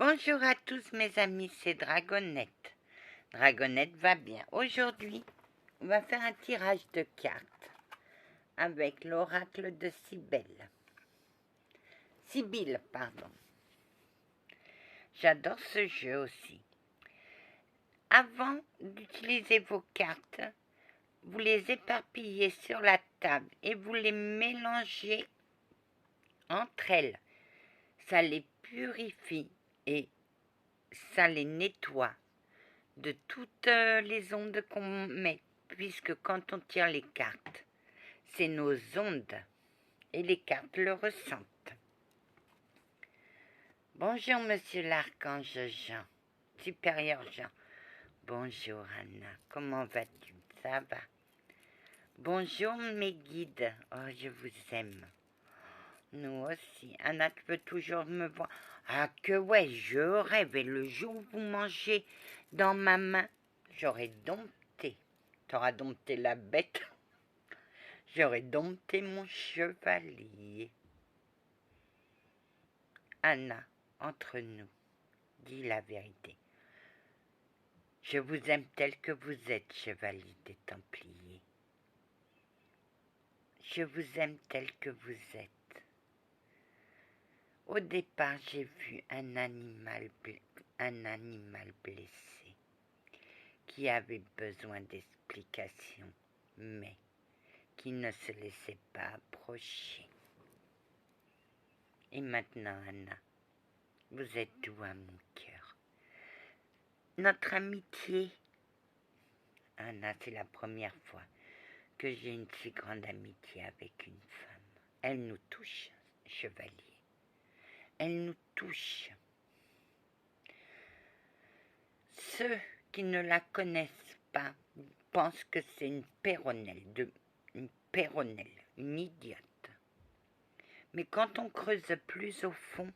Bonjour à tous mes amis, c'est Dragonette. Dragonette va bien. Aujourd'hui, on va faire un tirage de cartes avec l'oracle de Sibylle. Sibylle, pardon. J'adore ce jeu aussi. Avant d'utiliser vos cartes, vous les éparpillez sur la table et vous les mélangez entre elles. Ça les purifie et ça les nettoie de toutes les ondes qu'on met, puisque quand on tire les cartes, c'est nos ondes et les cartes le ressentent. Bonjour monsieur l'archange Jean, supérieur Jean. Bonjour Anna, comment vas-tu? Ça va? Bonjour mes guides, oh je vous aime. Nous aussi. Anna, tu peux toujours me voir. Ah que ouais, je rêve. Et le jour où vous mangez dans ma main, j'aurais dompté. T'auras dompté la bête. J'aurais dompté mon chevalier. Anna, entre nous, dis la vérité. Je vous aime tel que vous êtes, chevalier des Templiers. Je vous aime tel que vous êtes. Au départ, j'ai vu un animal blessé qui avait besoin d'explications, mais qui ne se laissait pas approcher. Et maintenant, Anna, vous êtes doux à mon cœur. Notre amitié, Anna, c'est la première fois que j'ai une si grande amitié avec une femme. Elle nous touche, chevalier. Elle nous touche. Ceux qui ne la connaissent pas pensent que c'est une péronnelle, une idiote. Mais quand on creuse plus au fond,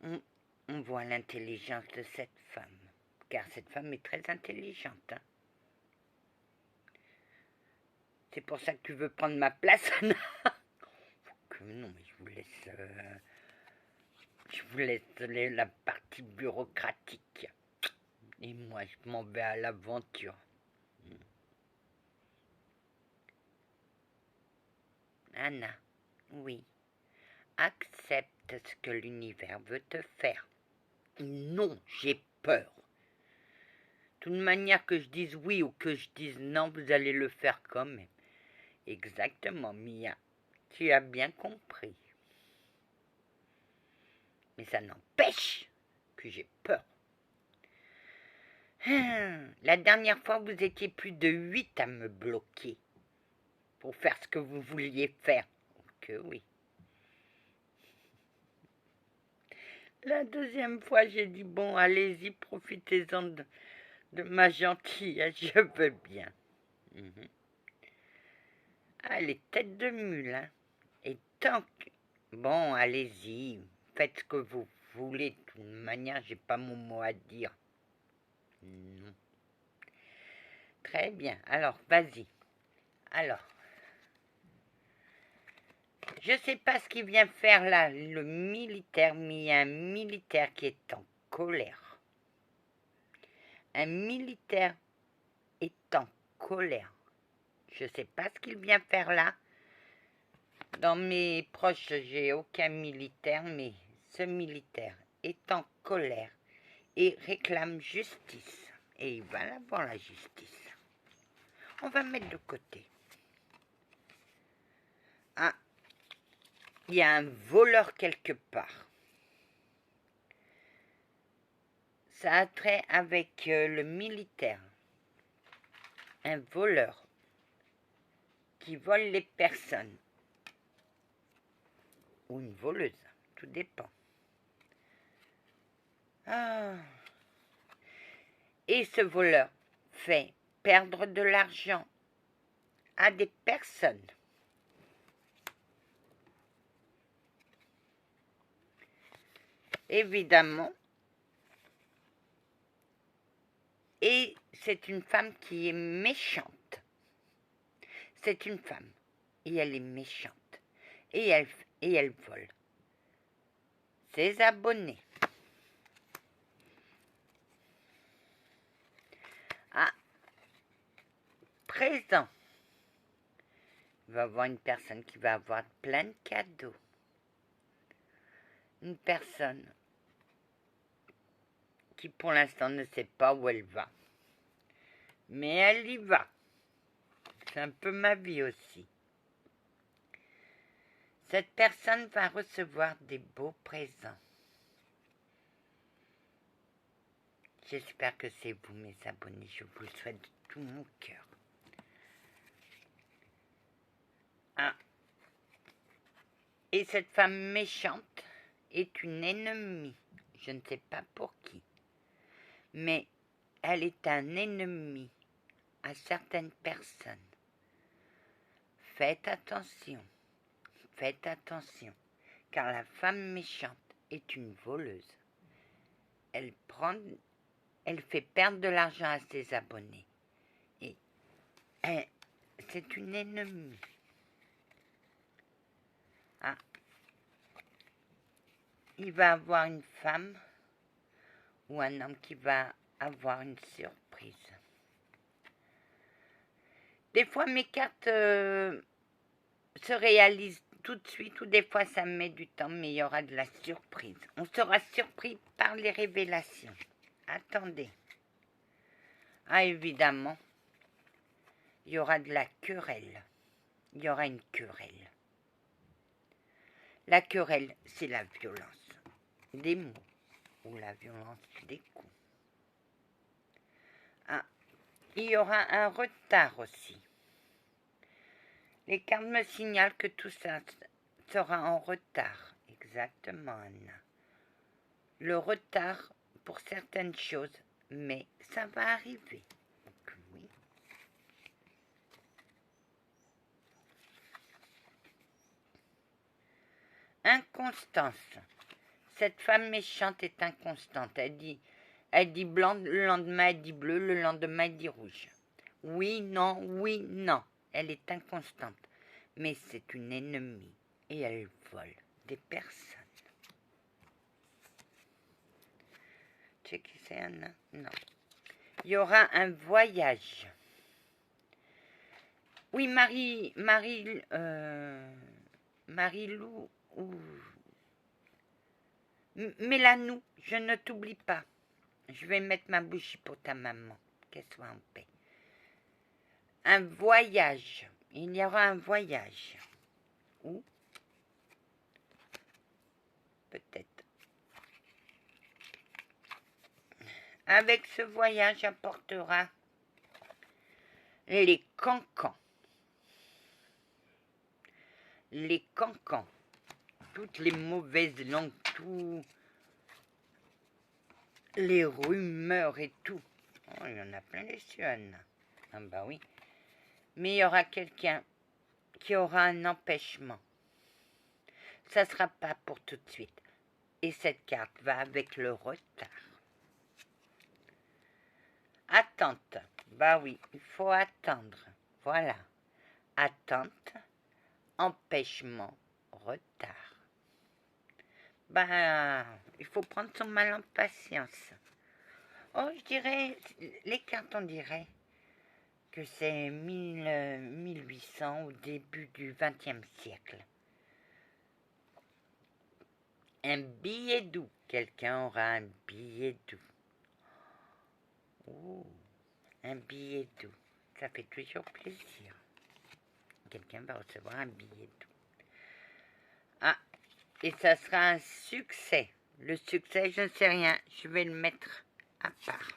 on voit l'intelligence de cette femme. Car cette femme est très intelligente. Hein. C'est pour ça que tu veux prendre ma place, Anna. Non, mais je vous laisse la partie bureaucratique. Et moi, je m'en vais à l'aventure. Anna, oui, accepte ce que l'univers veut te faire. Non, j'ai peur. De toute manière, que je dise oui ou que je dise non, vous allez le faire quand même. Exactement, Mia. Tu as bien compris. Mais ça n'empêche que j'ai peur. La dernière fois, vous étiez plus de 8 à me bloquer pour faire ce que vous vouliez faire. Que oui. La deuxième fois, j'ai dit, bon, allez-y, profitez-en de ma gentillesse, je veux bien. Allez, tête de mule, hein. Et tant que... Bon, allez-y, faites ce que vous voulez. De toute manière, j'ai pas mon mot à dire. Non. Très bien, alors, vas-y. Alors, je sais pas ce qu'il vient faire là, le militaire, mais il y a un militaire qui est en colère. Un militaire est en colère. Je sais pas ce qu'il vient faire là. Dans mes proches, j'ai aucun militaire, mais ce militaire est en colère et réclame justice. Et il va avoir la justice. On va mettre de côté. Ah, il y a un voleur quelque part. Ça a trait avec le militaire. Un voleur qui vole les personnes. Ou une voleuse, tout dépend. Ah. Et ce voleur fait perdre de l'argent à des personnes. Évidemment. Et c'est une femme qui est méchante. C'est une femme. Et elle est méchante. Et elle vole ses abonnés. Ah, présent. Il va y avoir une personne qui va avoir plein de cadeaux. Une personne qui pour l'instant ne sait pas où elle va. Mais elle y va. C'est un peu ma vie aussi. Cette personne va recevoir des beaux présents. J'espère que c'est vous, mes abonnés. Je vous le souhaite de tout mon cœur. Ah. Et cette femme méchante est une ennemie. Je ne sais pas pour qui. Mais elle est un ennemi à certaines personnes. Faites attention. Faites attention. Car la femme méchante est une voleuse. Elle fait perdre de l'argent à ses abonnés. Et c'est une ennemie. Ah. Il va avoir une femme ou un homme qui va avoir une surprise. Des fois, mes cartes se réalisent tout de suite ou des fois, ça met du temps, mais il y aura de la surprise. On sera surpris par les révélations. Attendez. Ah, évidemment, il y aura de la querelle. Il y aura une querelle. La querelle, c'est la violence des mots ou la violence des coups. Ah, il y aura un retard aussi. Les cartes me signalent que tout ça sera en retard. Exactement, Anna. Le retard pour certaines choses, mais ça va arriver. Donc, oui. Inconstance. Cette femme méchante est inconstante. Elle dit blanc, le lendemain elle dit bleu, le lendemain elle dit rouge. Oui, non. Elle est inconstante. Mais c'est une ennemie et elle vole des personnes. Tu sais qui c'est, Anna? Non. Il y aura un voyage. Oui, Marie-Lou ou Mélanou, je ne t'oublie pas. Je vais mettre ma bougie pour ta maman, qu'elle soit en paix. Un voyage. Il y aura un voyage. Où? Peut-être. Avec ce voyage apportera les cancans. Les cancans. Toutes les mauvaises langues, tous les rumeurs et tout. Oh, il y en a plein les cieux, Anna. Ah bah oui. Mais il y aura quelqu'un qui aura un empêchement. Ça ne sera pas pour tout de suite. Et cette carte va avec le retard. Attente. Bah oui, il faut attendre. Voilà. Attente, empêchement, retard. Bah, il faut prendre son mal en patience. Oh, je dirais, les cartes, on dirait que c'est 1800 au début du XXe siècle. Un billet doux. Quelqu'un aura un billet doux. Oh, un billet doux. Ça fait toujours plaisir. Quelqu'un va recevoir un billet doux. Ah, et ça sera un succès. Le succès, je ne sais rien. Je vais le mettre à part.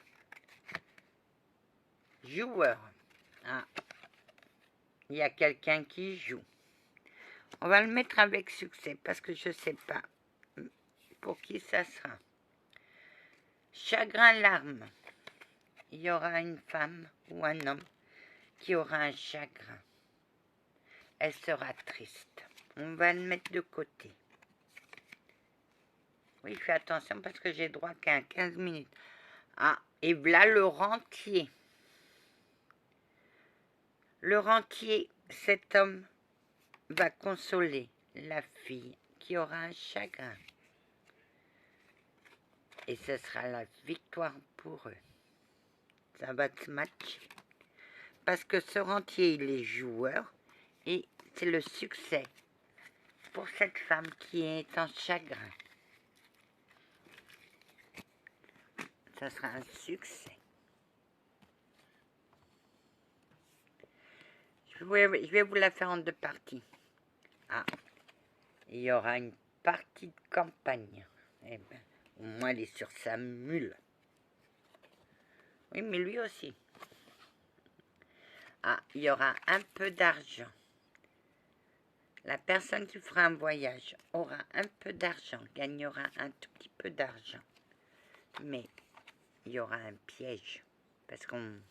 Joueur. Ah, il y a quelqu'un qui joue. On va le mettre avec succès parce que je ne sais pas pour qui ça sera. Chagrin, larmes. Il y aura une femme ou un homme qui aura un chagrin. Elle sera triste. On va le mettre de côté. Oui, fais attention parce que j'ai droit qu'à 15 minutes. Ah, et voilà le rentier. Le rentier, cet homme va consoler la fille qui aura un chagrin. Et ce sera la victoire pour eux. ça va se matcher. Parce que ce rentier, il est joueur et c'est le succès pour cette femme qui est en chagrin. Ça sera un succès. Je vais vous la faire en 2 parties. Ah, il y aura une partie de campagne. Eh ben, au moins, elle est sur sa mule. Oui, mais lui aussi. Ah, il y aura un peu d'argent. La personne qui fera un voyage aura un peu d'argent, gagnera un tout petit peu d'argent. Mais il y aura un piège. Parce qu'on...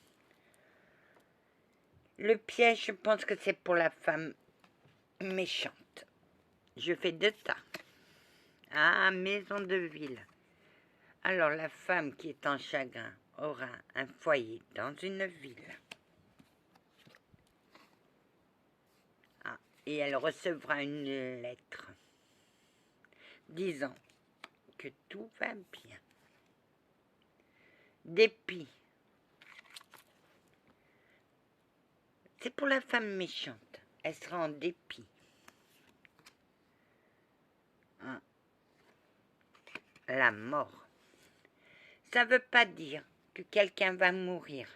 Le piège, je pense que c'est pour la femme méchante. Je fais 2 tas. Ah, maison de ville. Alors, la femme qui est en chagrin aura un foyer dans une ville. Ah, et elle recevra une lettre disant que tout va bien. Dépit. C'est pour la femme méchante. Elle sera en dépit. Ah. La mort. Ça ne veut pas dire que quelqu'un va mourir.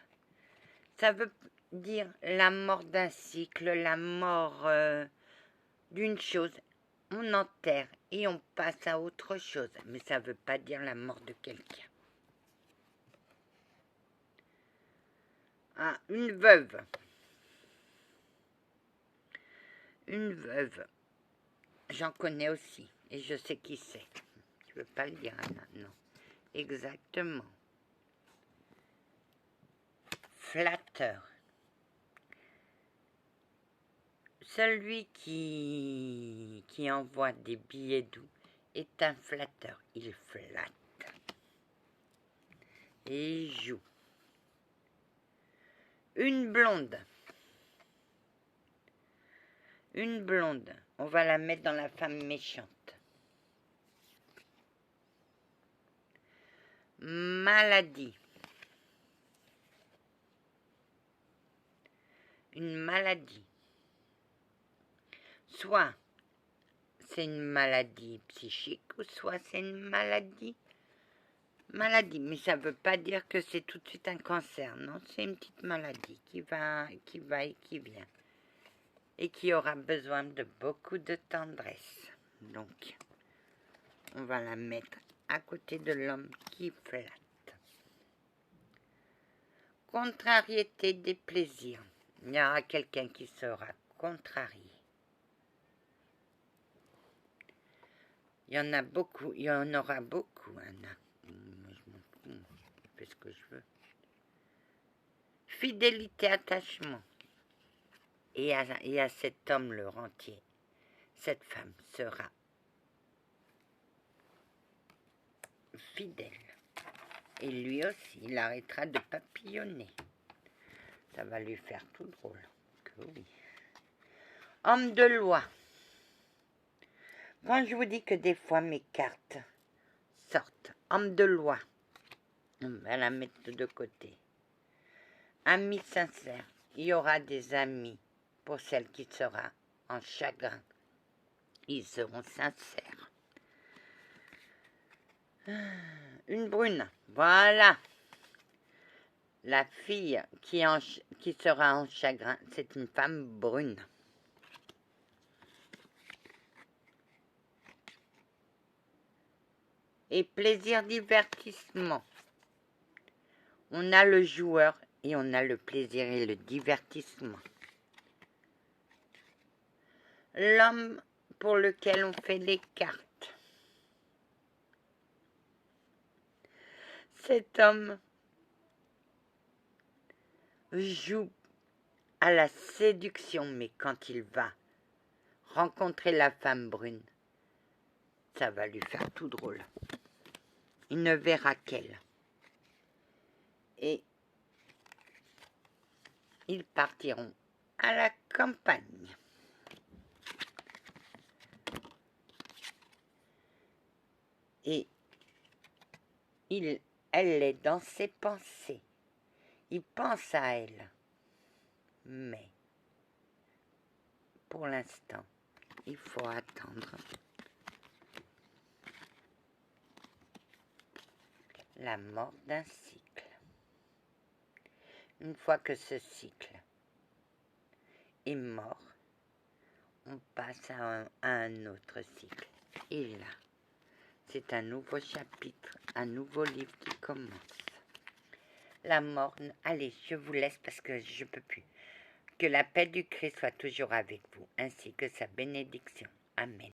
Ça veut dire la mort d'un cycle, la mort d'une chose. On enterre et on passe à autre chose. Mais ça ne veut pas dire la mort de quelqu'un. Ah, une veuve. Une veuve. J'en connais aussi. Et je sais qui c'est. Je ne veux pas le dire, Anna. Non. Exactement. Flatteur. Celui qui envoie des billets doux est un flatteur. Il flatte. Et il joue. Une blonde. Une blonde. On va la mettre dans la femme méchante. Maladie. Une maladie. Soit c'est une maladie psychique, ou soit c'est une maladie. Mais ça ne veut pas dire que c'est tout de suite un cancer, non, c'est une petite maladie qui va et qui vient. Et qui aura besoin de beaucoup de tendresse. Donc, on va la mettre à côté de l'homme qui flatte. Contrariété des plaisirs. Il y aura quelqu'un qui sera contrarié. Il y en a beaucoup, il y en aura beaucoup, Anna. Moi, je m'en fous, je fais ce que je veux. Fidélité, attachement. Et à cet homme, le rentier, cette femme sera fidèle. Et lui aussi, il arrêtera de papillonner. Ça va lui faire tout drôle. Que oui. Homme de loi. Quand je vous dis que des fois mes cartes sortent, homme de loi, on va la mettre de côté. Amis sincères. Il y aura des amis pour celle qui sera en chagrin. Ils seront sincères. Une brune. Voilà. La fille qui sera en chagrin, c'est une femme brune. Et plaisir, divertissement. On a le joueur et on a le plaisir et le divertissement. L'homme pour lequel on fait les cartes. Cet homme joue à la séduction, mais quand il va rencontrer la femme brune, ça va lui faire tout drôle. Il ne verra qu'elle. Et ils partiront à la campagne. Et elle est dans ses pensées. Il pense à elle. Mais, pour l'instant, il faut attendre la mort d'un cycle. Une fois que ce cycle est mort, on passe à un autre cycle. Et là, c'est un nouveau chapitre, un nouveau livre qui commence. La mort, allez, je vous laisse parce que je ne peux plus. Que la paix du Christ soit toujours avec vous, ainsi que sa bénédiction. Amen.